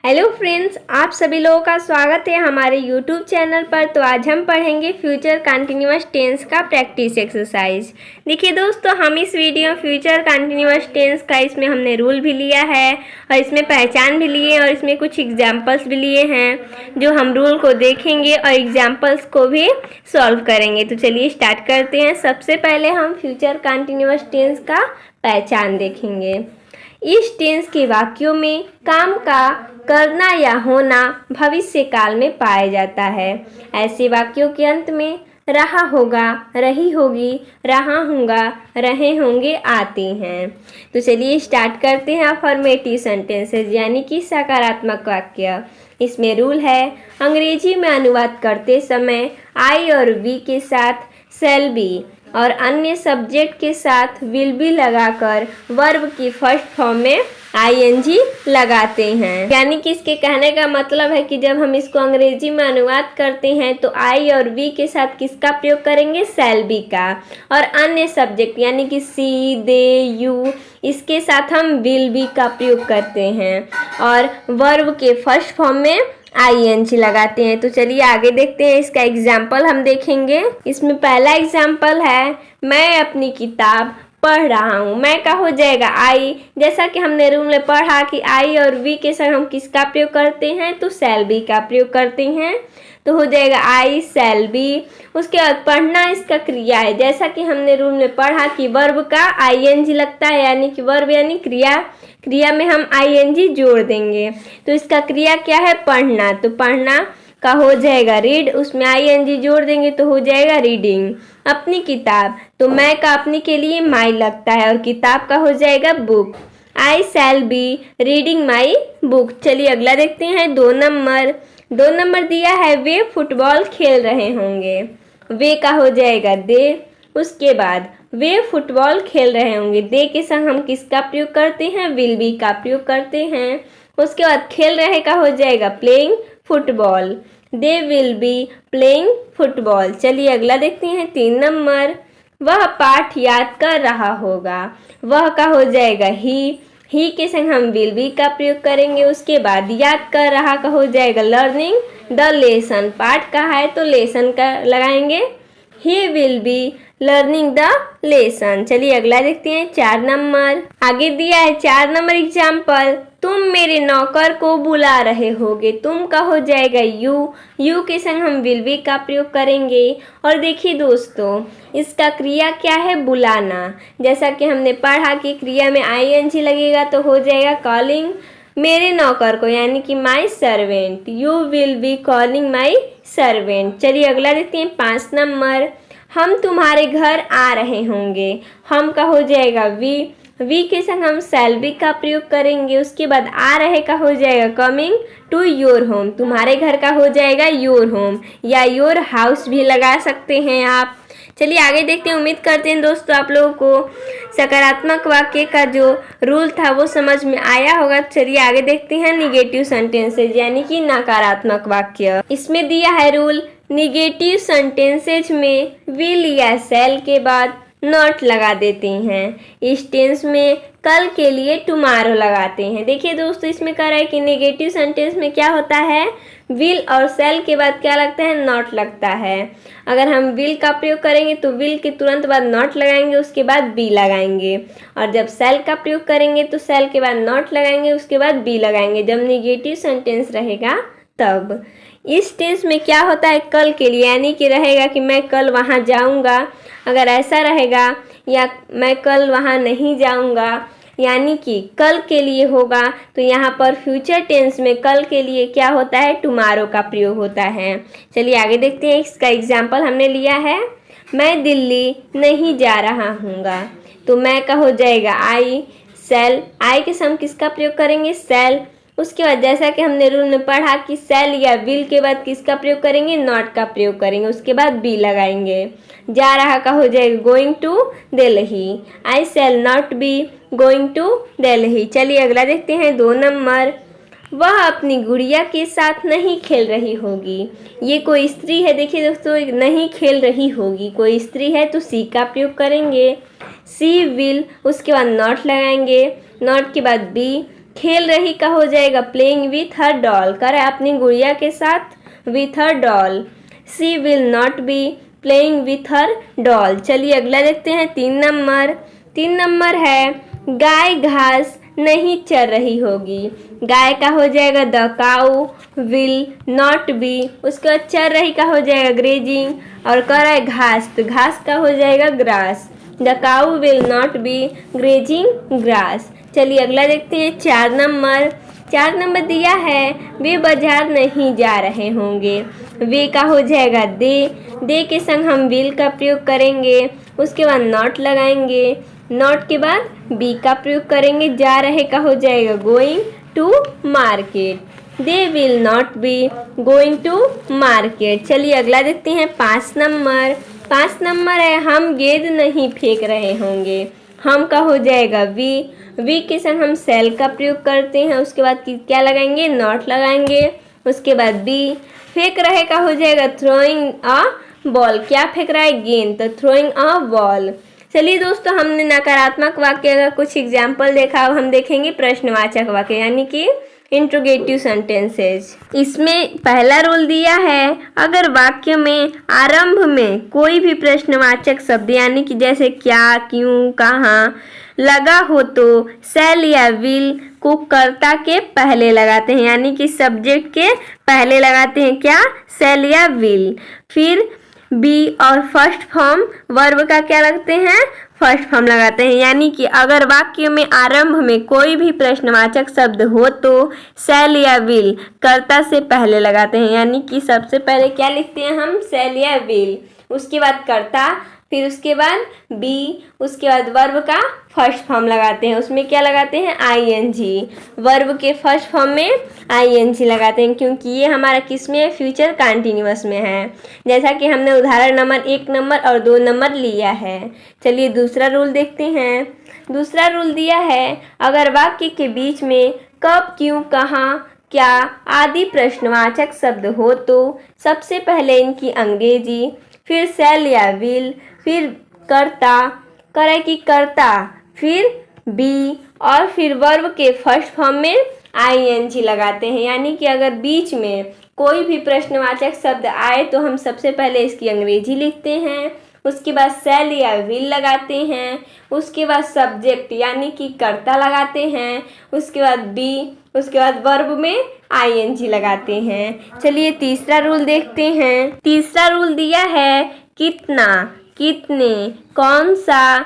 Hello friends, आप सभी लोगों का स्वागत है हमारे यूट्यूब चैनल पर। तो आज हम पढ़ेंगे फ्यूचर कंटिन्यूअस टेंस का प्रैक्टिस एक्सरसाइज। देखिए दोस्तों, हम इस वीडियो फ्यूचर कंटिन्यूअस टेंस का इसमें हमने रूल भी लिया है और इसमें पहचान भी लिए और इसमें कुछ एग्जाम्पल्स भी लिए हैं जो हम रूल को देखेंगे और एग्जाम्पल्स को भी सॉल्व करेंगे। तो चलिए स्टार्ट करते हैं। सबसे पहले हम फ्यूचर कंटिन्यूअस टेंस का पहचान देखेंगे। इस टेंस के वाक्यों में काम का करना या होना भविष्य काल में पाया जाता है। ऐसे वाक्यों के अंत में रहा होगा, रही होगी, रहा हूँगा, रहे होंगे आते हैं। तो चलिए स्टार्ट करते हैं अफर्मेटिव सेंटेंसेस यानी कि सकारात्मक वाक्य। इसमें रूल है, अंग्रेजी में अनुवाद करते समय आई और वी के साथ शैल बी और अन्य सब्जेक्ट के साथ विल बी लगाकर वर्ब की फर्स्ट फॉर्म में आईएनजी लगाते हैं। यानी कि इसके कहने का मतलब है कि जब हम इसको अंग्रेजी में अनुवाद करते हैं तो आई और वी के साथ किसका प्रयोग करेंगे? शैल बी का। और अन्य सब्जेक्ट यानी कि सी, दे, यू, इसके साथ हम विल बी का प्रयोग करते हैं और वर्ब के फर्स्ट फॉर्म में आईएनजी लगाते हैं। तो चलिए आगे देखते हैं। इसका एग्जाम्पल हम देखेंगे। इसमें पहला एग्जाम्पल है, मैं अपनी किताब पढ़ रहा हूँ। मैं का हो जाएगा आई। जैसा कि हमने रूल में पढ़ा कि आई और वी के साथ हम किसका प्रयोग करते हैं? तो शैल बी का प्रयोग करते हैं। तो हो जाएगा आई शैल बी। उसके बाद पढ़ना इसका क्रिया है। जैसा कि हमने रूल में पढ़ा कि वर्ब का आईएनजी लगता है, यानी कि वर्ब यानी क्रिया, क्रिया में हम आईएनजी जोड़ देंगे। तो इसका क्रिया क्या है? पढ़ना। तो पढ़ना का हो जाएगा रीड, उसमें आईएनजी जोड़ देंगे तो हो जाएगा रीडिंग। अपनी किताब, तो मैं का अपनी के लिए माई लगता है और किताब का हो जाएगा book. I shall be reading my book. चलिए अगला देखते हैं। 2 नंबर दिया है, वे फुटबॉल खेल रहे होंगे। वे का हो जाएगा दे। उसके बाद वे फुटबॉल खेल रहे होंगे, दे के संग हम किसका प्रयोग करते हैं? विल बी का प्रयोग करते हैं। उसके बाद खेल रहे का हो जाएगा playing football. They will be playing football. चलिए अगला देखते हैं। 3 नंबर, वह पाठ याद कर रहा होगा। वह का हो जाएगा ही के संग हम विल बी का प्रयोग करेंगे। उसके बाद याद कर रहा का हो जाएगा लर्निंग द लेसन। पाठ का है तो लेसन का लगाएंगे। He will be learning the lesson. चलिए अगला देखते हैं। 4 नंबर, आगे दिया है 4 नंबर एग्जाम्पल, तुम मेरे नौकर को बुला रहे होगे। तुम का हो जाएगा यू के संग हम विल बी का प्रयोग करेंगे। और देखिए दोस्तों, इसका क्रिया क्या है? बुलाना। जैसा कि हमने पढ़ा कि क्रिया में आईएनजी लगेगा तो हो जाएगा कॉलिंग मेरे नौकर को, यानी कि my servant. You will be calling my servant. चलिए अगला देखते हैं। 5 नंबर, हम तुम्हारे घर आ रहे होंगे। हम का हो जाएगा वी के संग हम शैल बी का प्रयोग करेंगे। उसके बाद आ रहे का हो जाएगा कमिंग टू योर होम। तुम्हारे घर का हो जाएगा योर होम या योर हाउस भी लगा सकते हैं आप। चलिए आगे देखते हैं। उम्मीद करते हैं दोस्तों आप लोगों को सकारात्मक वाक्य का जो रूल था वो समझ में आया होगा। चलिए आगे देखते हैं निगेटिव सेंटेंसेज यानी कि नकारात्मक वाक्य। इसमें दिया है रूल, निगेटिव सेंटेंसेज में विल या शैल के बाद नॉट लगा देते हैं। इस टेंस में कल के लिए टुमारो लगाते हैं। देखिए दोस्तों, इसमें कह रहा है कि नेगेटिव सेंटेंस में क्या होता है? विल और शैल के बाद क्या लगता है? नॉट लगता है। अगर हम विल का प्रयोग करेंगे तो विल के तुरंत बाद नॉट लगाएंगे, उसके बाद बी लगाएंगे। और जब शैल का प्रयोग करेंगे तो शैल के बाद नॉट लगाएंगे, उसके बाद बी लगाएंगे, जब नेगेटिव सेंटेंस रहेगा तब। इस टेंस में क्या होता है? कल के लिए, यानी कि रहेगा कि मैं कल वहाँ जाऊँगा। अगर ऐसा रहेगा, या मैं कल वहाँ नहीं जाऊँगा, यानी कि कल के लिए होगा, तो यहाँ पर फ्यूचर टेंस में कल के लिए क्या होता है? टुमारो का प्रयोग होता है। चलिए आगे देखते हैं। इसका एग्जाम्पल हमने लिया है, मैं दिल्ली नहीं जा रहा हूँगा। तो मैं का हो जाएगा आई शैल। आई के सम किसका प्रयोग करेंगे? शैल। उसके बाद जैसा कि हमने रूल में पढ़ा कि शैल या विल के बाद किसका प्रयोग करेंगे? नॉट का प्रयोग करेंगे, उसके बाद बी लगाएंगे। जा रहा का हो जाएगा going to Delhi. I shall not be going to Delhi. चलिए अगला देखते हैं। 2 नंबर, वह अपनी गुड़िया के साथ नहीं खेल रही होगी। ये कोई स्त्री है। देखिए दोस्तों, नहीं खेल रही होगी कोई स्त्री है तो सी का प्रयोग करेंगे। सी विल, उसके बाद नॉट लगाएंगे, नॉट के बाद बी, खेल रही का हो जाएगा प्लेइंग विथ हर डॉल, कर है अपनी गुड़िया के साथ with her doll. She will not be playing with her doll. चलिए अगला देखते हैं 3 नंबर है गाय घास नहीं चर रही होगी। गाय का हो जाएगा the cow will not B, उसके बाद चर रही का हो जाएगा ग्रेजिंग, और कर है घास, तो घास का हो जाएगा grass. The cow will not B grazing grass. चलिए अगला देखते हैं 4 नंबर दिया है वे बाजार नहीं जा रहे होंगे। वे का हो जाएगा दे के संग हम विल का प्रयोग करेंगे, उसके बाद नॉट लगाएंगे, नॉट के बाद बी का प्रयोग करेंगे, जा रहे का हो जाएगा going to market. They will not be going to market. चलिए अगला देखते हैं 5 नंबर है हम गेंद नहीं फेंक रहे होंगे। हम का हो जाएगा वी के संग हम सेल का प्रयोग करते हैं, उसके बाद क्या लगाएंगे, नॉट लगाएंगे, उसके बाद बी। फेंक रहे का हो जाएगा थ्रोइंग अ बॉल, क्या फेंक रहा है, गेंद, तो थ्रोइंग अ बॉल। चलिए दोस्तों हमने नकारात्मक वाक्य का कुछ एग्जाम्पल देखा, अब हम देखेंगे प्रश्नवाचक वाक्य यानी कि इंट्रोगेटिव सेंटेंसेस। इसमें पहला रूल दिया है अगर वाक्य में आरंभ में कोई भी प्रश्नवाचक शब्द यानी कि जैसे क्या, क्यों, कहाँ लगा हो तो शैल या विल को कर्ता के पहले लगाते हैं, यानी कि सब्जेक्ट के पहले लगाते हैं क्या, शैल या विल। फिर बी और फर्स्ट फॉर्म वर्ब का क्या लगते हैं, फर्स्ट फॉर्म लगाते हैं, यानी कि अगर वाक्य में आरंभ में कोई भी प्रश्नवाचक शब्द हो तो शैल या विल कर्ता से पहले लगाते हैं, यानी कि सबसे पहले क्या लिखते हैं हम, शैल या विल, उसके बाद कर्ता, फिर उसके बाद बी, उसके बाद वर्ब का फर्स्ट फॉर्म लगाते हैं, उसमें क्या लगाते हैं, आईएनजी। वर्ब के फर्स्ट फॉर्म में आईएनजी लगाते हैं क्योंकि ये हमारा किस में है, फ्यूचर कंटिन्यूअस में है, जैसा कि हमने उदाहरण नंबर 1 नंबर और 2 नंबर लिया है। चलिए दूसरा रूल देखते हैं। दूसरा रूल दिया है अगर वाक्य के बीच में कब, क्यों, कहाँ, क्या आदि प्रश्नवाचक शब्द हो तो सबसे पहले इनकी अंग्रेजी, फिर शैल या विल, फिर कर्ता, करे कि कर्ता, फिर बी और फिर वर्ब के फर्स्ट फॉर्म में आईएनजी लगाते हैं, यानी कि अगर बीच में कोई भी प्रश्नवाचक शब्द आए तो हम सबसे पहले इसकी अंग्रेजी लिखते हैं, उसके बाद शैल या विल लगाते हैं, उसके बाद सब्जेक्ट यानी कि कर्ता लगाते हैं, उसके बाद बी, उसके बाद वर्ब में आईएनजी लगाते हैं। चलिए तीसरा रूल देखते हैं। तीसरा रूल दिया है कितना, कितने, कौन सा,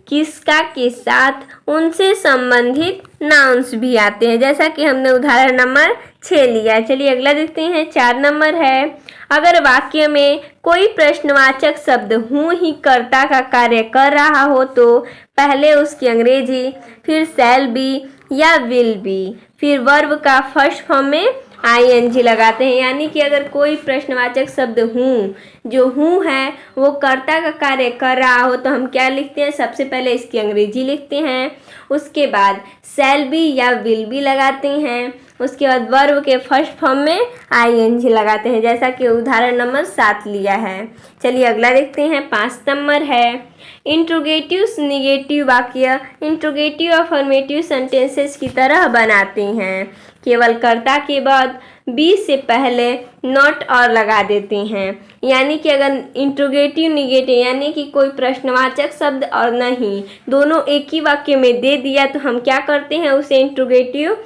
किसका के साथ उनसे संबंधित नाउन्स भी आते हैं, जैसा कि हमने उदाहरण नंबर 6 लिया। चलिए अगला देखते हैं 4 नंबर है अगर वाक्य में कोई प्रश्नवाचक शब्द हूँ ही कर्ता का कार्य कर रहा हो तो पहले उसकी अंग्रेजी, फिर शैल बी या विल बी, फिर वर्ब का फर्स्ट फॉर्म में आईएनजी लगाते हैं, यानी कि अगर कोई प्रश्नवाचक शब्द हूँ, जो हूँ है वो कर्ता का कार्य कर रहा हो तो हम क्या लिखते हैं, सबसे पहले इसकी अंग्रेजी लिखते हैं, उसके बाद शैल बी या विल बी लगाते हैं, उसके बाद वर्ब के फर्स्ट फॉर्म में आईएनजी लगाते हैं, जैसा कि उदाहरण नंबर 7 लिया है। चलिए अगला देखते हैं 5 नंबर है इंट्रोगेटिव निगेटिव वाक्य इंट्रोगेटिव अफर्मेटिव सेंटेंसेस की तरह बनाते हैं, केवल कर्ता के बाद बी से पहले नॉट और लगा देते हैं, यानी कि अगर इंट्रोगेटिव निगेटिव यानी कि कोई प्रश्नवाचक शब्द और नहीं दोनों एक ही वाक्य में दे दिया तो हम क्या करते हैं, उसे इंट्रोगेटिव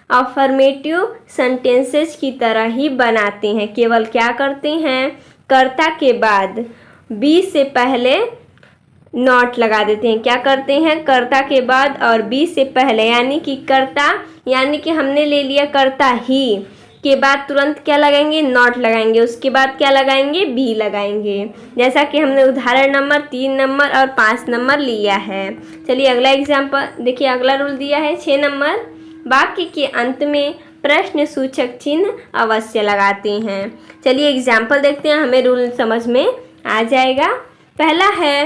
अफर्मेटिव सेंटेंसेस की तरह ही बनाते हैं, केवल क्या करते हैं, कर्ता के बाद बी से पहले नॉट लगा देते हैं, क्या करते हैं, कर्ता के बाद और बी से पहले, यानी कि कर्ता यानी कि हमने ले लिया कर्ता ही के बाद तुरंत क्या लगाएंगे, नॉट लगाएंगे, उसके बाद क्या लगाएंगे, बी लगाएंगे, जैसा कि हमने उदाहरण नंबर 3 नंबर और 5 नंबर लिया है। चलिए अगला एग्जाम्पल देखिए, अगला रूल दिया है 6 नंबर वाक्य के अंत में प्रश्न सूचक चिन्ह अवश्य लगाते हैं। चलिए एग्जाम्पल देखते हैं, हमें रूल समझ में आ जाएगा। पहला है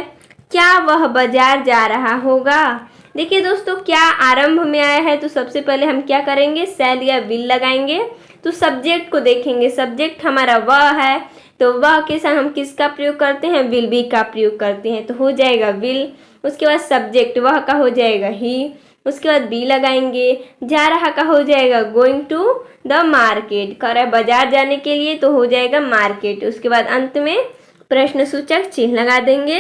क्या वह बाजार जा रहा होगा। देखिए दोस्तों क्या आरंभ में आया है तो सबसे पहले हम क्या करेंगे, शैल या विल लगाएंगे, तो सब्जेक्ट को देखेंगे, सब्जेक्ट हमारा वह है तो वह के साथ हम किसका प्रयोग करते हैं, विल बी का प्रयोग करते हैं, तो हो जाएगा विल, उसके बाद सब्जेक्ट वह का हो जाएगा ही, उसके बाद बी लगाएंगे, जा रहा का हो जाएगा गोइंग टू द मार्केट, कर है बाजार जाने के लिए तो हो जाएगा मार्केट। उसके बाद अंत में प्रश्न सूचक चिन्ह लगा देंगे,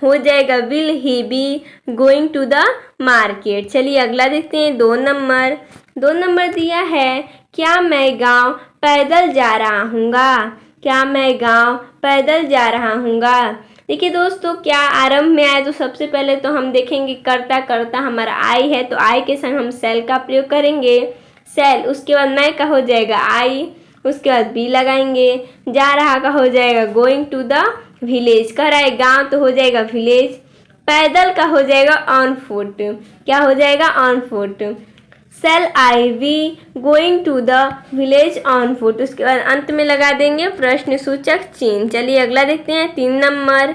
हो जाएगा will he be going to the market. चलिए अगला देखते हैं 2 नंबर। 2 नंबर दिया है, क्या मैं गांव पैदल जा रहा हूँगा, क्या मैं गांव पैदल जा रहा हूँगा। देखिए दोस्तों, क्या आरंभ में आए तो सबसे पहले तो हम देखेंगे करता करता हमारा आई है, तो आई के संग हम सेल का प्रयोग करेंगे, सेल। उसके बाद मैं का हो जाएगा आई, उसके बाद बी लगाएंगे, जा रहा का हो जाएगा गोइंग टू द विलेज, कर रहा है गाँव तो हो जाएगा विलेज, पैदल का हो जाएगा ऑन फुट, क्या हो जाएगा on foot, shall I be going to the village on foot. उसके बाद अंत में लगा देंगे प्रश्न सूचक चिन्ह। चलिए अगला देखते हैं 3 नंबर।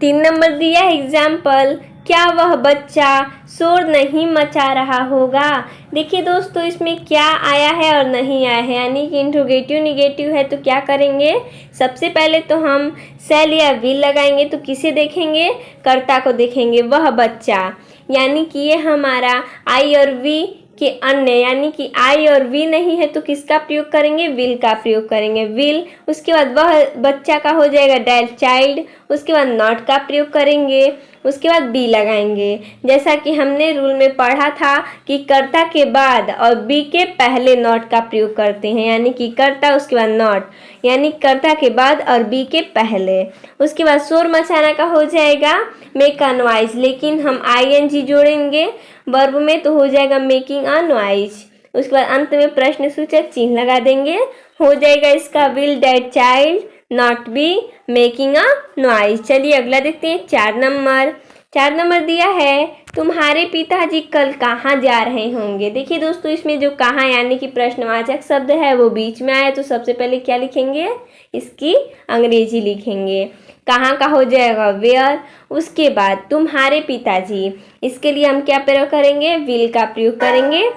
3 नंबर दिया है एग्जाम्पल, क्या वह बच्चा शोर नहीं मचा रहा होगा। देखिए दोस्तों, इसमें क्या आया है और नहीं आया है, यानी कि इंट्रोगेटिव निगेटिव है, तो क्या करेंगे, सबसे पहले तो हम सेल या विल लगाएंगे, तो किसे देखेंगे, कर्ता को देखेंगे, वह बच्चा, यानी कि ये हमारा आई और वी कि अन्य, यानी कि आई और वी नहीं है तो किसका प्रयोग करेंगे, विल का प्रयोग करेंगे, विल। उसके बाद वह बच्चा का हो जाएगा डेट चाइल्ड, उसके बाद नॉट का प्रयोग करेंगे, उसके बाद बी लगाएंगे। जैसा कि हमने रूल में पढ़ा था कि कर्ता के बाद और बी के पहले नॉट का प्रयोग करते हैं, यानी कि कर्ता उसके बाद नॉट, यानी कर्ता के बाद और बी के पहले। उसके बाद शोर मचाना का हो जाएगा मेक अ नॉइज, लेकिन हम आईएनजी जोड़ेंगे वर्ब में तो हो जाएगा मेकिंग अ नॉइज। उसके बाद अंत में प्रश्न सूचक चिन्ह लगा देंगे, हो जाएगा इसका will that child not be making a noise. चलिए अगला देखते हैं 4 नंबर। 4 नंबर दिया है, तुम्हारे पिताजी कल कहाँ जा रहे होंगे। देखिए दोस्तों, इसमें जो कहाँ यानी कि प्रश्नवाचक शब्द है वो बीच में आया, तो सबसे पहले क्या लिखेंगे, इसकी अंग्रेजी लिखेंगे, कहाँ का हो जाएगा वेयर। उसके बाद तुम्हारे पिताजी, इसके लिए हम क्या प्रयोग करेंगे, विल का प्रयोग करेंगे,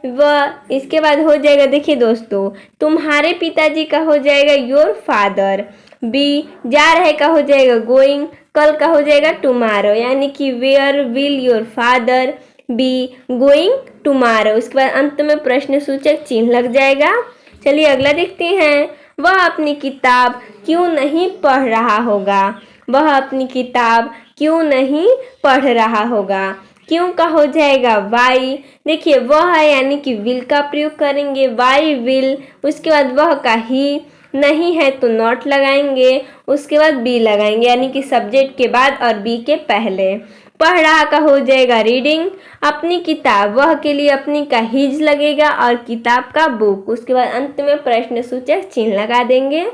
वह। इसके बाद हो जाएगा, देखिए दोस्तों, तुम्हारे पिताजी का हो जाएगा योर फादर, बी जा रहे का हो जाएगा गोइंग, कल का हो जाएगा टुमारो, यानी कि where will your father be going tomorrow. उसके बाद अंत में प्रश्न सूचक चिन्ह लग जाएगा। चलिए अगला देखते हैं, वह अपनी किताब क्यों नहीं पढ़ रहा होगा, वह अपनी किताब क्यों नहीं पढ़ रहा होगा, क्यों का हो जाएगा वाई। देखिए वह है यानी कि विल का प्रयोग करेंगे, वाई विल। उसके बाद वह का ही, नहीं है तो नॉट लगाएंगे, उसके बाद बी लगाएंगे, यानी कि सब्जेक्ट के बाद और बी के पहले। पढ़ रहा का हो जाएगा रीडिंग, अपनी किताब, वह के लिए अपनी का हिज लगेगा और किताब का बुक। उसके बाद अंत में प्रश्न सूचक चिन्ह लगा देंगे।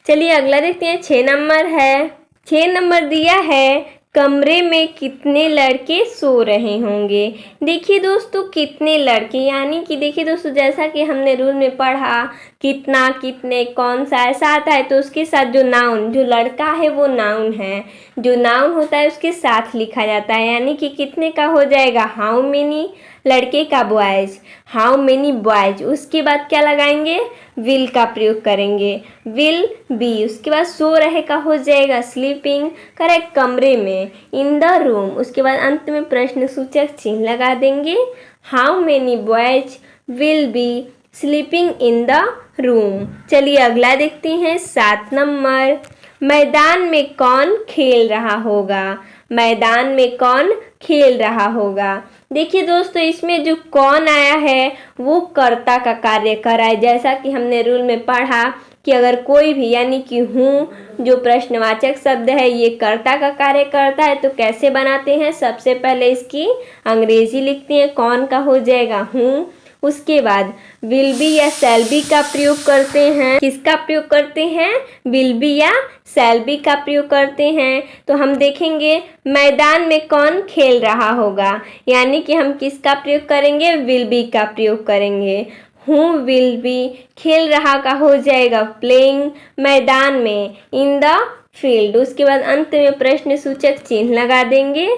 चलिए अगला देखते हैं 6 नंबर है। 6 नंबर दिया है, कमरे में कितने लड़के सो रहे होंगे। देखिए दोस्तों, कितने लड़के, यानी कि देखिए दोस्तों, जैसा कि हमने रूल में पढ़ा कितना, कितने, कौन सा ऐसा आता है, तो उसके साथ जो नाउन, जो लड़का है वो नाउन है, जो नाउन होता है उसके साथ लिखा जाता है, यानी कि कितने का हो जाएगा हाउ मेनी, लड़के का बॉयज, हाउ मेनी बॉयज। उसके बाद क्या लगाएंगे, विल का प्रयोग करेंगे, विल बी। उसके बाद सो रहे का हो जाएगा स्लीपिंग, करेक्ट, कमरे में, इन द रूम। उसके बाद अंत में प्रश्न सूचक चिन्ह लगा देंगे, how many boys will be sleeping in the room. चलिए अगला देखते हैं 7 नंबर। मैदान में कौन खेल रहा होगा, मैदान में कौन खेल रहा होगा। देखिए दोस्तों, इसमें जो कौन आया है वो कर्ता का कार्य कर रहा है, जैसा कि हमने रूल में पढ़ा कि अगर कोई भी, यानी कि हूँ जो प्रश्नवाचक शब्द है ये कर्ता का कार्य करता है तो कैसे बनाते हैं, सबसे पहले इसकी अंग्रेजी लिखते हैं, कौन का हो जाएगा हूँ। उसके बाद विल बी या शैल बी का प्रयोग करते हैं, किसका प्रयोग करते हैं, विल बी या शैल बी का प्रयोग करते हैं। तो हम देखेंगे मैदान में कौन खेल रहा होगा, यानी कि हम किसका प्रयोग करेंगे, विल बी का प्रयोग करेंगे, हूँ विल बी। खेल रहा का हो जाएगा प्लेइंग, मैदान में, इन द फील्ड। उसके बाद अंत में प्रश्न सूचक चिन्ह लगा देंगे।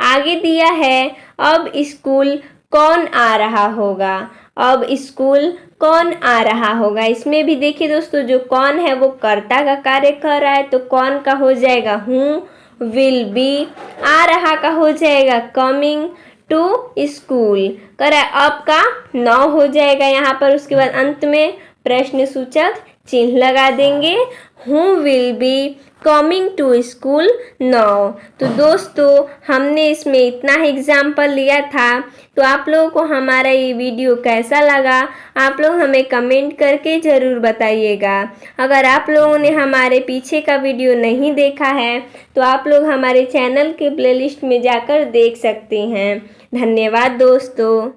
आगे दिया है, अब स्कूल कौन आ रहा होगा, अब स्कूल कौन आ रहा होगा। इसमें भी देखिए दोस्तों, जो कौन है वो कर्ता का कार्य कर रहा है, तो कौन का हो जाएगा हूँ, विल बी। आ रहा का हो जाएगा कमिंग, टू स्कूल। करा आपका 9 हो जाएगा यहाँ पर। उसके बाद अंत में प्रश्न सूचक चिन्ह लगा देंगे। Who will be coming to school now. तो दोस्तों हमने इसमें इतना ही एग्जाम्पल लिया था। तो आप लोगों को हमारा ये वीडियो कैसा लगा आप लोग हमें कमेंट करके ज़रूर बताइएगा। अगर आप लोगों ने हमारे पीछे का वीडियो नहीं देखा है तो आप लोग हमारे चैनल के प्लेलिस्ट में जाकर देख सकते हैं। धन्यवाद दोस्तों।